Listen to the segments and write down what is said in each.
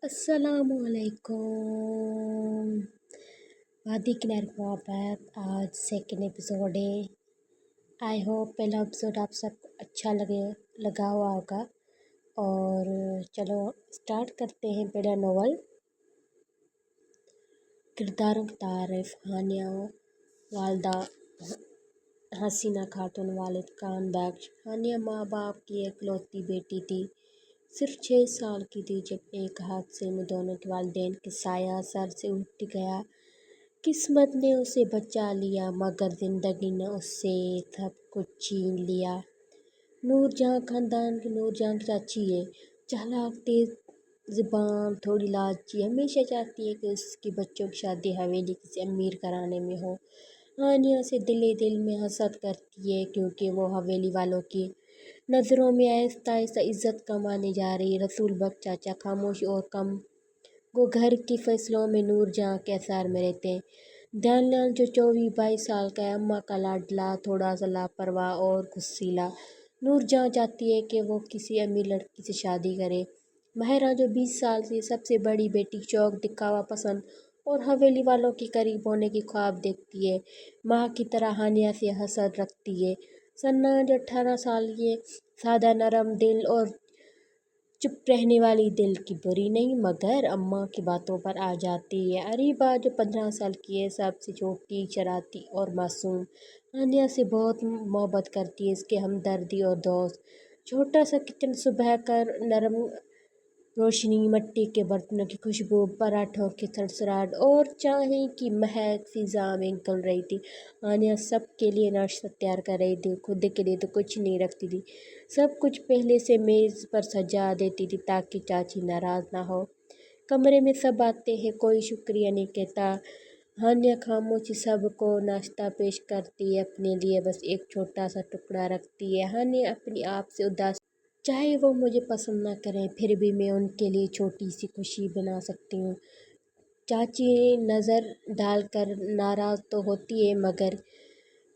असलकुम वादी किनारे मोहब्बत। आज सेकंड एपिसोड है। आई होप पहला एपिसोड आप सब अच्छा लगा हुआ होगा। और चलो स्टार्ट करते हैं। पहला नोवेल। किरदारों की तारीफ। हानिया वालदा हसीना खातून, वालिद कान बख्श। हानिया माँ बाप की इकलौती बेटी थी। सिर्फ 6 साल की थी जब एक हादसे में दोनों के वालिदैन के साया सर से उठ गया। किस्मत ने उसे बचा लिया मगर ज़िंदगी ने उससे सब कुछ छीन लिया। नूरजहाँ खानदान की नूरजहाँ की चाची है। चालाक, तेज ज़ुबान, थोड़ी लालची। हमेशा चाहती है कि उसके बच्चों की शादी हवेली किसी अमीर घराने में हो। हानिया से दिल में हसद करती है क्योंकि वो हवेली वालों की नज़रों में आहिस्ता आहिस्ता इज्जत कमाने जा रही है। रसूल बख्श चाचा खामोश और कम वो घर के फैसलों में नूरजहाँ के असर में रहते हैं। ध्यानलाल जो 24-22 साल का है, अम्मा का लाडला, थोड़ा सा लापरवाह और गुस्सीला। नूरजहाँ चाहती है कि वो किसी अमीर लड़की से शादी करे। महरा जो 20 साल से सबसे बड़ी बेटी, शौक दिखावा पसंद और हवेली वालों के करीब होने की ख्वाब देखती है। माँ की तरह हानिया से हसद रखती है। सन्ना जो 18 साल की है, सादा नरम दिल और चुप रहने वाली, दिल की बुरी नहीं मगर अम्मा की बातों पर आ जाती है। अरीबा जो 15 साल की है, सबसे छोटी, शरारती और मासूम। हानिया से बहुत मोहब्बत करती है, इसके हमदर्दी और दोस्त। छोटा सा किचन, सुबह का नरम रोशनी, मिट्टी के बर्तनों की खुशबू, पराठों की सरसराहट और चाय की महक फिज़ा में घुल रही थी। आनिया सब के लिए नाश्ता तैयार कर रही थी, खुद के लिए तो कुछ नहीं रखती थी। सब कुछ पहले से मेज़ पर सजा देती थी ताकि चाची नाराज़ ना हो। कमरे में सब आते हैं, कोई शुक्रिया नहीं कहता। हानिया खामोशी सबको नाश्ता पेश करती है, अपने लिए बस एक छोटा सा टुकड़ा रखती है। हानिया अपने आप से उदास, चाहे वो मुझे पसंद ना करें फिर भी मैं उनके लिए छोटी सी खुशी बना सकती हूँ। चाची नज़र डालकर नाराज़ तो होती है मगर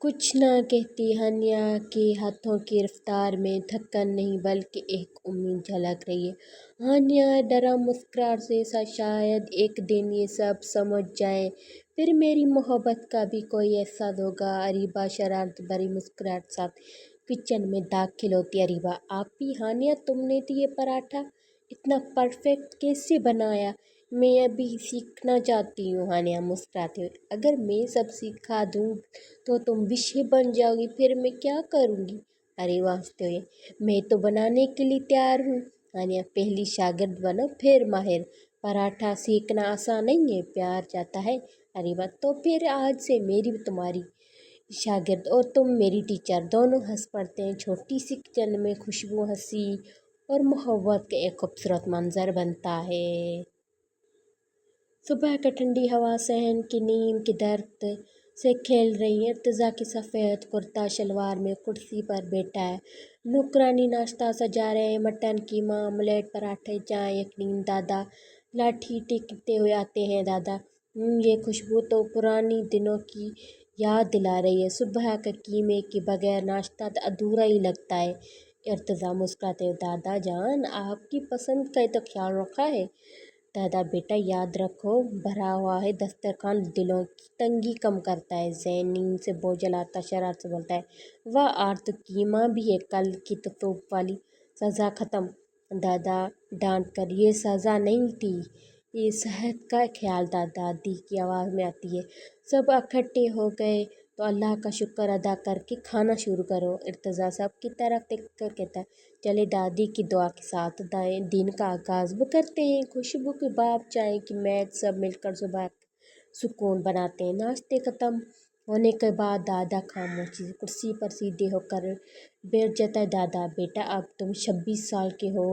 कुछ ना कहती। हानिया के हाथों की रफ्तार में थकन नहीं बल्कि एक उम्मीद झलक रही है। हानिया डरा मुस्कुराहट से, शायद एक दिन ये सब समझ जाए, फिर मेरी मोहब्बत का भी कोई एहसास होगा। अरीबा शरारत भरी मुस्कुराहट साथ किचन में दाखिल होती। अरीबा आप ही? हानिया तुमने तो ये पराठा इतना परफेक्ट कैसे बनाया? मैं अभी सीखना चाहती हूँ। हानिया मुस्कुराते हुए, अगर मैं सब सिखा दूँ तो तुम विषय बन जाओगी, फिर मैं क्या करूँगी? अरे वास्ते हुए, मैं तो बनाने के लिए तैयार हूँ। हानिया पहली शागिर्द बनो फिर माहिर। पराठा सीखना आसान नहीं है, प्यार चाहता है। अरे वाह, तो फिर आज से मेरी तुम्हारी शागिर्द और तुम मेरी टीचर। दोनों हंस पड़ते हैं। छोटी सी किचन में खुशबू, हंसी और मोहब्बत का एक खूबसूरत मंजर बनता है। सुबह का ठंडी हवा सहन की नीम की दर्द से खेल रही है। इर्तिज़ा की सफ़ेद कुर्ता शलवार में कुर्सी पर बैठा है। नौकरानी नाश्ता सजा रहे हैं, मटन कीमा, ऑमलेट, पराठे, चाय, यकीन। दादा लाठी टेकते हुए आते हैं। दादा ये खुशबू तो पुरानी दिनों की याद दिला रही है। सुबह के कीमे के बगैर नाश्ता तो अधूरा ही लगता है। इर्तिज़ा मुस्कुराते हुए, दादा जान आपकी पसंद का ही तो ख्याल रखा है। दादा बेटा याद रखो, भरा हुआ है दस्तरखान दिलों की तंगी कम करता है। ज़ैन नींद से बोझल आता शरारत से बोलता है, वाह आज तो कीमा भी है, कल की तो तोप वाली सज़ा ख़त्म। दादा डांट कर, ये सज़ा नहीं थी, ये सेहत का ख्याल था। दादी की आवाज़ में आती है। सब इकट्ठे हो गए तो अल्लाह का शुक्र अदा करके खाना शुरू करो। इर्तिज़ा सब की तरफ देख कर कहता है, चले दादी की दुआ के साथ दिन का आगाज़ भी करते हैं। खुशबू के बाप, चाय की मैच, सब मिलकर सुबह सुकून बनाते हैं। नाश्ते ख़त्म होने के बाद दादा खामोशी से कुर्सी पर सीधे होकर बैठ जाता है। दादा बेटा अब तुम 26 साल के हो,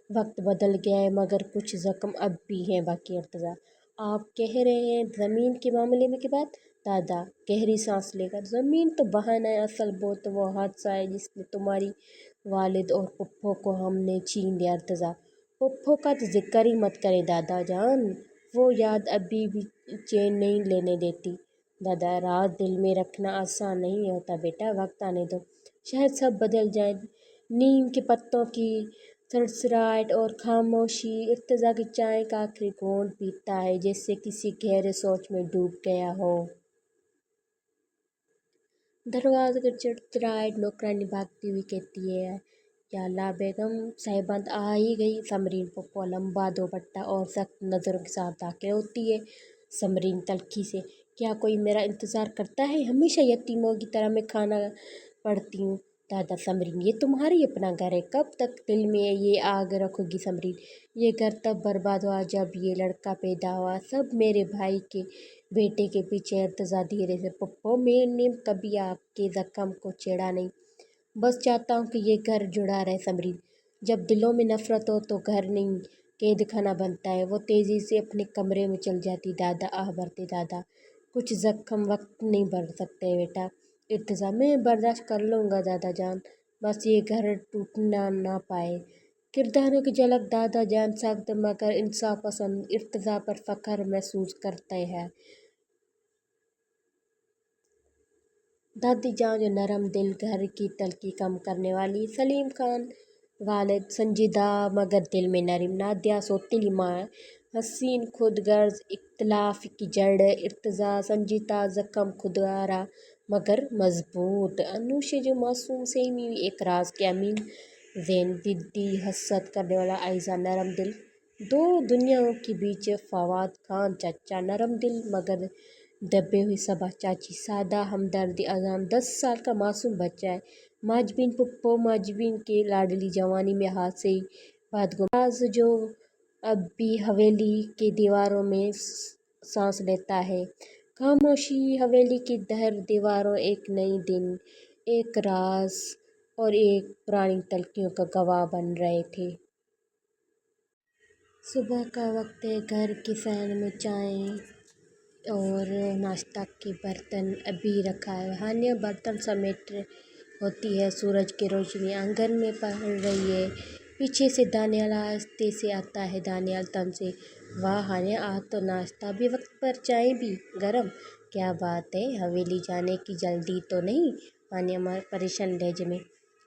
वक्त बदल गया है मगर कुछ ज़ख्म अब भी हैं बाकी। इर्तिज़ा आप कह रहे हैं ज़मीन के मामले में की बात? दादा गहरी सांस लेकर, ज़मीन तो बहाना है, असल वो हादसा है जिसने तुम्हारी वालिद और पप्पो को हमने छीन लिया। इर्तिज़ा पप्पो का तो जिक्र ही मत करें दादा जान, वो याद अभी भी चैन नहीं लेने देती। दादा रात दिल में रखना आसान नहीं होता बेटा, वक्त आने दो, शायद सब बदल जाए। नीम के पत्तों की सड़सड़ाहट और खामोशी। इर्तिजा की चाय का आखिरी घूंट पीता है जैसे किसी गहरे सोच में डूब गया हो। दरवाजे की चिड़चिड़ाहट। नौकरानी भागती हुई कहती है, या अल्लाह बेगम साहिबान आ ही गई। समरीन पप्पो लंबा दुपट्टा और सख्त नज़रों के साथ दाखिल होती है। समरीन तल्खी से, क्या कोई मेरा इंतज़ार करता है? हमेशा यतीमों की तरह मैं खाना पड़ती हूँ। दादा, समरीन ये तुम्हारी अपना घर है, कब तक दिल में ये आग रखोगी? समरीन, ये घर तब बर्बाद हुआ जब ये लड़का पैदा हुआ, सब मेरे भाई के बेटे के पीछे। इर्तिजा धीरे से, पप्पो मैंने कभी आपके ज़ख्म को छेड़ा नहीं, बस चाहता हूँ कि ये घर जुड़ा रहे। समरीन, जब दिलों में नफरत हो तो घर नहीं कैद खाना बनता है। वो तेज़ी से अपने कमरे में चल जाती। दादा आह भरते, दादा कुछ ज़ख्म वक्त नहीं भर सकते बेटा। इर्तिजा, मैं बर्दाश्त कर लूँगा दादा जान, बस ये घर टूटना ना पाए। किरदारों की झलक। दादा जान सख्त मगर इंसाफ पसंद, इर्तिजा पर फ़ख्र महसूस करते हैं। दादी जान जो नरम दिल, घर की तलखी कम करने वाली। सलीम खान वालिद संजीदा मगर दिल में नरम। नादिया सौतीली माँ, हसीन खुदगर्ज इख्तलाफ की जड़। इर्तिजा संजीदा ज़ख्म खुदगारा मगर मजबूत। अनुशे जो मासूम सेमी एक राज के अमीन। जैन जिद्दी हसद करने वाला। आयज़ा नरम दिल। दो दुनियाओं के बीच। फवाद खान चचा नरम दिल मगर दबे हुई सबा। चाची सादा हमदर्दी। अजान 10 साल का मासूम बच्चा है। माजबीन पुप्पो माजबीन के लाडली जवानी में हाथ से ही बात गो। आज जो अब भी हवेली के दीवारों में सांस लेता है। खामोशी। हवेली की दहर दीवारों एक नई दिन, एक राज और एक पुरानी तलखियों का गवाह बन रहे थे। सुबह का वक्त है। घर की सैन में चाय और नाश्ता के बर्तन अभी रखा है। हानिया बर्तन समेट होती है। सूरज की रोशनी आंगन में पड़ रही है। पीछे से दानियाल आहिस्ते से आता है। दानियाल तन से, वाह हानिया, आज तो नाश्ता भी वक्त पर, चाय भी गरम, क्या बात है? हवेली जाने की जल्दी तो नहीं? हानिया परेशान लहजे में,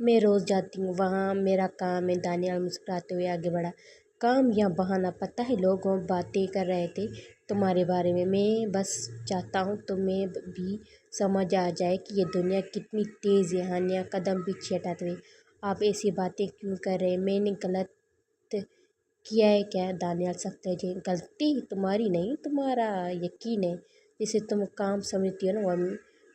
मैं रोज़ जाती हूँ, वहाँ मेरा काम है। दानियाल मुस्कुराते हुए आगे बढ़ा, काम या बहाना? पता है लोग बातें कर रहे थे तुम्हारे बारे में, मैं बस चाहता हूँ तुम्हें भी समझ आ जाए कि ये दुनिया कितनी तेज़ है। हानिया कदम पीछे हटाते हुए, आप ऐसी बातें क्यों कर रहे हैं? मैंने गलत किया है क्या? दानियाल सख्त है जी, गलती तुम्हारी नहीं, तुम्हारा यकीन है, जिसे तुम काम समझती हो ना, वह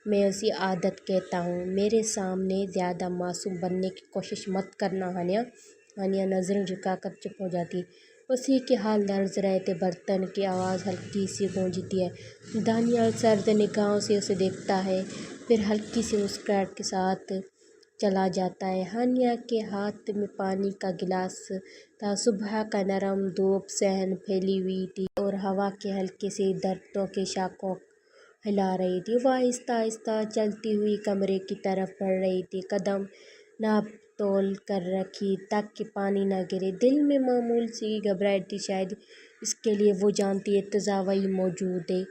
मैं उसी आदत कहता हूँ। मेरे सामने ज़्यादा मासूम बनने की कोशिश मत करना हानिया। हानिया नज़रें झुकाकर चुप हो जाती। उसी के हाल दर्ज रहे थे। बर्तन की आवाज़ हल्की सी गूंजती है। दानियाल सर्द निगाहों से उसे देखता है, फिर हल्की सी मुस्कुराहट के साथ चला जाता है। हानिया के हाथ में पानी का गिलास था। सुबह का नरम धूप सहन फैली हुई थी और हवा के हल्के से दरख्तों के शाखों हिला रही थी। वह आहिस्ता आहिस्ता चलती हुई कमरे की तरफ बढ़ रही थी, कदम नाप तोल कर रखी ताकि पानी न गिरे। दिल में मामूल सी घबराहट थी, शायद इसके लिए वो जानती इर्तिजा वही मौजूद है।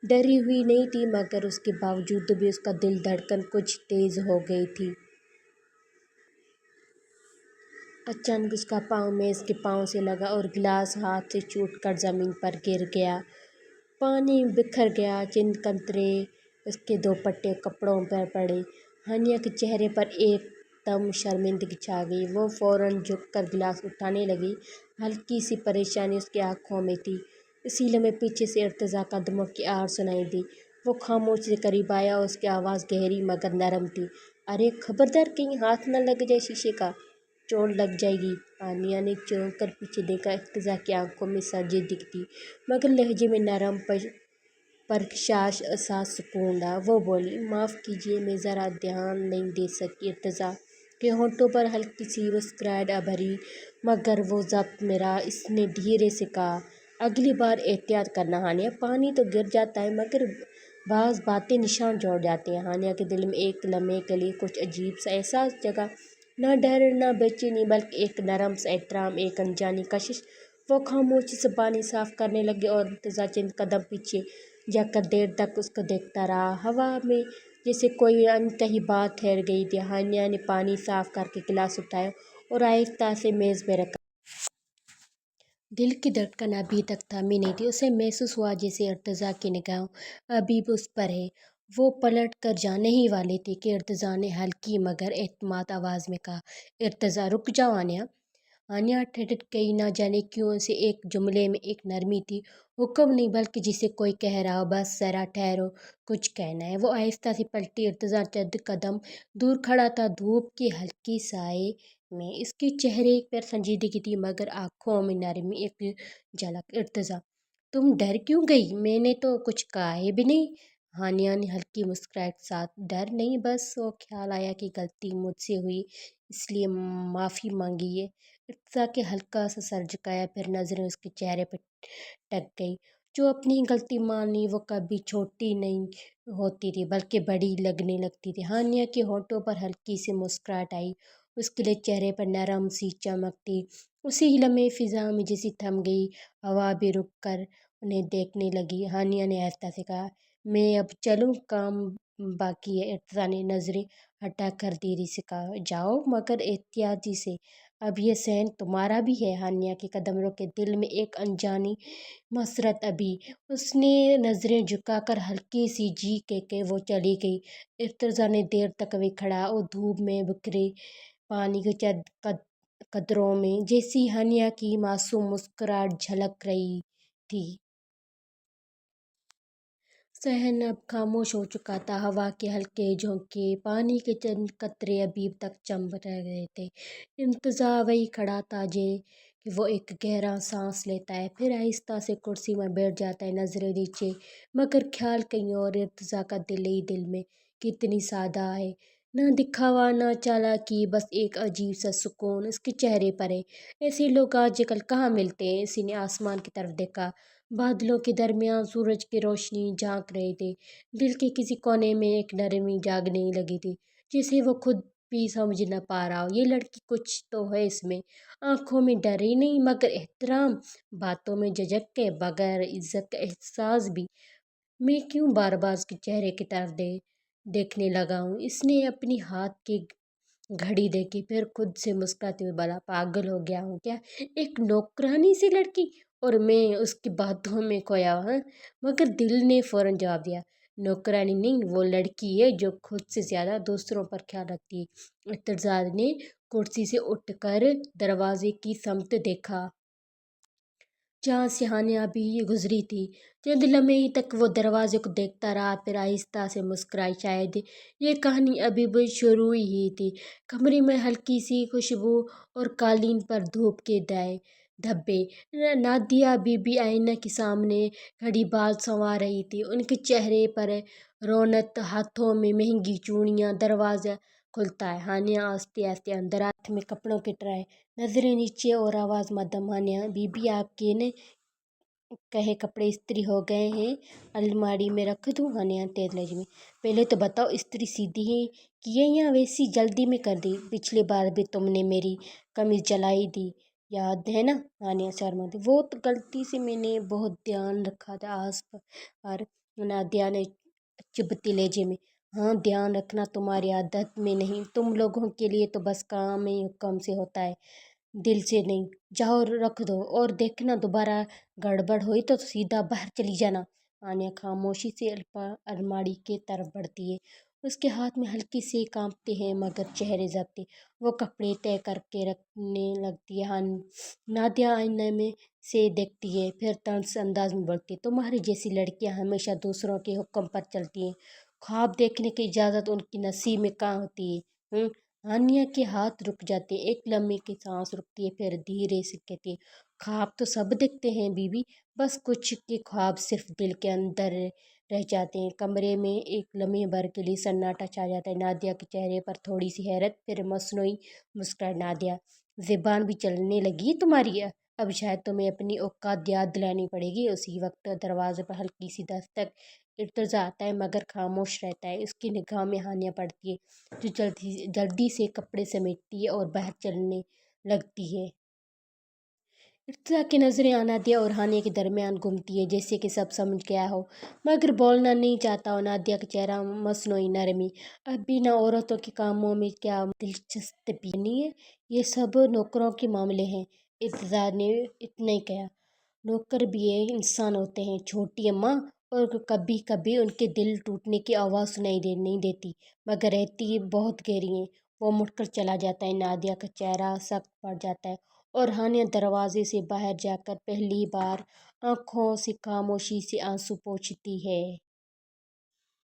डरी हुई नहीं थी मगर उसके बावजूद भी उसका दिल धड़कन कुछ तेज़ हो गई थी। अचानक उसका पाँव मेज़ के पाँव से लगा और गिलास हाथ से छूटकर ज़मीन पर गिर गया। पानी बिखर गया। चंद कतरे उसके दोपट्टे कपड़ों पर पड़े। हानिया के चेहरे पर एकदम शर्मिंदगी छा गई। वो फ़ौरन झुककर गिलास उठाने लगी। हल्की सी परेशानी उसकी आंखों में थी। इसी लम्हे पीछे से इर्तिजा कदमों की आवाज़ सुनाई दी। वो खामोश से करीब आया और उसकी आवाज़ गहरी मगर नरम थी, अरे खबरदार, कहीं हाथ न लग जाए शीशे का, चोट लग जाएगी। आनिया ने चौंक कर पीछे देखा। इर्तिजा की आंखों में सर्दी दिखती मगर लहजे में नरम परखशाश एहसास सुकून था। वो बोली, माफ़ कीजिए, मैं ज़रा ध्यान नहीं दे सकी। इर्तिजा के होंठों पर हल्की सी मुस्कुराहट भरी मगर वो ज़ब्त मेरा। इसने धीरे से कहा, अगली बार एहतियात करना हानिया, पानी तो गिर जाता है मगर बाज़ बातें निशान छोड़ जाती हैं। हानिया के दिल में एक लम्हे के लिए कुछ अजीब सा एहसास जगा, न डर न बेचैनी बल्कि एक नरम सा एहतराम, एक अनजानी कशिश। वो खामोशी से पानी साफ करने लगे और इर्तिजा चंद कदम पीछे जाकर देर तक उसको देखता रहा। हवा में जैसे कोई अनकही बात ठहर गई थी। हानिया ने पानी साफ करके गिलास उठाया اور آہستہ سے میز پہ رکھا۔ دل کی دھڑکن ابھی تک تھمی نہیں تھی، اسے محسوس ہوا جیسے ارتضیٰ کی نگاہیں ابھی بھی اس پر ہے۔ وہ پلٹ کر جانے ہی والی تھی کہ ارتضیٰ نے ہلکی مگر اعتماد آواز میں کہا، ارتضیٰ رک جاؤ ہانیہ۔ ہانیہ ٹھٹک گئی، نہ جانے کیوں اسے ایک جملے میں ایک نرمی تھی، حکم نہیں بلکہ جسے کوئی کہہ رہا ہو، بس ذرا ٹھہرو، کچھ کہنا ہے۔ وہ آہستہ سے پلٹی، ارتضیٰ چند قدم دور کھڑا تھا، دھوپ کے ہلکے سائے میں اس کے چہرے پر سنجیدگی تھی مگر آنکھوں میں نرمی، ایک جھلک۔ ارتضیٰ تم ڈر کیوں گئی؟ میں نے تو کچھ کہا ہے بھی نہیں۔ ہانیہ نے ہلکی مسکراہٹ کے ساتھ، ڈر نہیں، بس وہ خیال آیا کہ غلطی مجھ سے ہوئی، اس لیے معافی مانگی ہے۔ ارتضیٰ کے ہلکا سا سر جھکایا، پھر نظریں اس کے چہرے پہ ٹک گئی۔ جو اپنی غلطی مان لی وہ کبھی چھوٹی نہیں ہوتی تھی بلکہ بڑی لگنے لگتی تھی۔ ہانیہ کے ہونٹوں پر ہلکی سی مسکراہٹ آئی، اس کے لیے چہرے پر نرم سی چمک تھی۔ اسی ہی لمحے فضا میں جیسی تھم گئی، ہوا بھی رک کر انہیں دیکھنے لگی۔ ہانیہ نے آہستہ سے کہا، میں اب چلوں، کام باقی ہے۔ ارتضیٰ نے نظریں ہٹا کر دھیرے سے کہا، جاؤ مگر احتیاطی سے، اب یہ صحن تمہارا بھی ہے۔ ہانیہ کے قدم رکے، دل میں ایک انجانی مسرت ابھی۔ اس نے نظریں جھکا کر ہلکی سی جی کہہ کے وہ چلی گئی۔ ارتضیٰ نے دیر تک وہیں کھڑا، اور دھوپ میں بکھرے پانی کے چند قطروں میں جیسی ہانیہ کی معصوم مسکراہٹ جھلک رہی تھی۔ صحن اب خاموش ہو چکا تھا، ہوا کے ہلکے جھونکے، پانی کے چند قطرے ابھی تک چمک رہے تھے۔ ارتضیٰ وہیں کھڑا تھا کہ وہ ایک گہرا سانس لیتا ہے، پھر آہستہ سے کرسی میں بیٹھ جاتا ہے، نظریں نیچے مگر خیال کہیں اور۔ ارتضیٰ کا دل ہی دل میں کتنی سادہ ہے، نہ دکھاوا نہ چالاکی، بس ایک عجیب سا سکون اس کے چہرے پر ہے۔ ایسے لوگ آج کل کہاں ملتے ہیں؟ اسی نے آسمان کی طرف دیکھا، بادلوں کے درمیان سورج کی روشنی جھانک رہے تھے۔ دل کے کسی کونے میں ایک نرمی جاگنے لگی تھی، جسے وہ خود بھی سمجھ نہ پا رہا ہو۔ یہ لڑکی، کچھ تو ہے اس میں، آنکھوں میں ڈر ہی نہیں مگر احترام، باتوں میں جھجک کے بغیر عزت کا احساس بھی۔ میں کیوں بار بار اس کے چہرے کی طرف دیکھنے لگا ہوں؟ اس نے اپنی ہاتھ کی گھڑی دیکھی، پھر خود سے مسکراتے ہوئے بولا، پاگل ہو گیا ہوں کیا؟ ایک نوکرانی سی لڑکی اور میں اس کی باتوں میں کھویا ہوں؟ مگر دل نے فوراً جواب دیا، نوکرانی نہیں، وہ لڑکی ہے جو خود سے زیادہ دوسروں پر خیال رکھتی ہے۔ ارتضیٰ نے کرسی سے اٹھ کر دروازے کی سمت دیکھا، جہاں سے ہانیہ بھی گزری تھی۔ چند لمحے تک وہ دروازے کو دیکھتا رہا، پھر آہستہ سے مسکرائی، شاید یہ کہانی ابھی بھی شروع ہی تھی۔ کمرے میں ہلکی سی خوشبو اور قالین پر دھوپ کے دھبے۔ نادیہ بی بی آئینے کے سامنے کھڑی بال سنوار رہی تھی، ان کے چہرے پر رونق، ہاتھوں میں مہنگی چوڑیاں۔ دروازہ کھلتا ہے، ہانیہ آہستہ آہستہ اندر آتی، ہاتھ میں کپڑوں کی ٹرے، نظریں نیچے اور آواز مدھم، ہانیہ بی بی، آپ کے کہے کپڑے استری ہو گئے ہیں، الماری میں رکھ دوں؟ ہانیہ تیز لہجے میں، پہلے تو بتاؤ، استری سیدھی کی ہے یا ویسی جلدی میں کر دی؟ پچھلی بار بھی تم نے میری قمیض جلائی تھی، یاد ہے نا؟ ہانیہ شرماتی، وہ تو غلطی سے، میں نے بہت دھیان رکھا تھا آس پر۔ نادیہ نے چبھتے لہجے میں، ہاں، دھیان رکھنا تمہاری عادت میں نہیں، تم لوگوں کے لیے تو بس کام ہی حکم سے ہوتا ہے، دل سے نہیں۔ جاؤ رکھ دو، اور دیکھنا دوبارہ گڑبڑ ہوئی تو سیدھا باہر چلی جانا۔ ہانیہ خاموشی سے الماری کی طرف بڑھتی ہے، اس کے ہاتھ میں ہلکے سے کانپتے ہیں مگر چہرے ضبط ہے۔ وہ کپڑے طے کر کے رکھنے لگتی ہے۔ نادیہ آئینے میں سے دیکھتی ہے، پھر طنز انداز میں بولتی ہے، تمہاری جیسی لڑکیاں ہمیشہ دوسروں کے حکم پر چلتی ہیں، خواب دیکھنے کی اجازت ان کے نصیب میں کہاں ہوتی ہے؟ ہانیہ کے ہاتھ رک جاتے ہیں، ایک لمحے کی سانس رکتی ہے، پھر دھیرے سے کہتی ہے، خواب تو سب دیکھتے ہیں بی بی، بس کچھ کے خواب صرف دل کے اندر رہ جاتے ہیں۔ کمرے میں ایک لمحے بھر کے لیے سناٹا چھا جاتا ہے، نادیہ کے چہرے پر تھوڑی سی حیرت، پھر مصنوعی مسکراہٹ۔ نادیہ، زبان بھی چلنے لگی ہے تمہاری، اب شاید تمہیں اپنی اوقات یاد دلانی پڑے گی۔ اسی وقت دروازے پر ہلکی سی دستک، ارتضیٰ آتا ہے مگر خاموش رہتا ہے، اس کی نگاہ میں ہانیہ پڑتی ہے جو جلدی سے کپڑے سمیٹتی ہے اور باہر چلنے لگتی ہے۔ ارتزا کی نظریں نادیہ اور ہانیہ کے درمیان گھومتی ہیں جیسے کہ سب سمجھ گیا ہو، مگر بولنا نہیں چاہتا ہو۔ نادیہ کا چہرہ مصنوعی نرمی۔ اب بھی نہ عورتوں کے کاموں میں کیا دلچسپی نہیں ہے، یہ سب نوکروں کے معاملے ہیں۔ ارتزا نے اتنا ہی کہا۔ نوکر بھی ایک انسان ہوتے ہیں چھوٹی اماں، اور کبھی کبھی ان کے دل ٹوٹنے کی آواز سنائی نہیں دیتی، مگر رہتی بہت گہری ہیں۔ وہ مڑ کر چلا جاتا ہے۔ نادیہ کا چہرہ سخت پڑ جاتا ہے اور ہانیہ دروازے سے باہر جا کر پہلی بار آنکھوں سے خاموشی سے آنسو پوچھتی ہے۔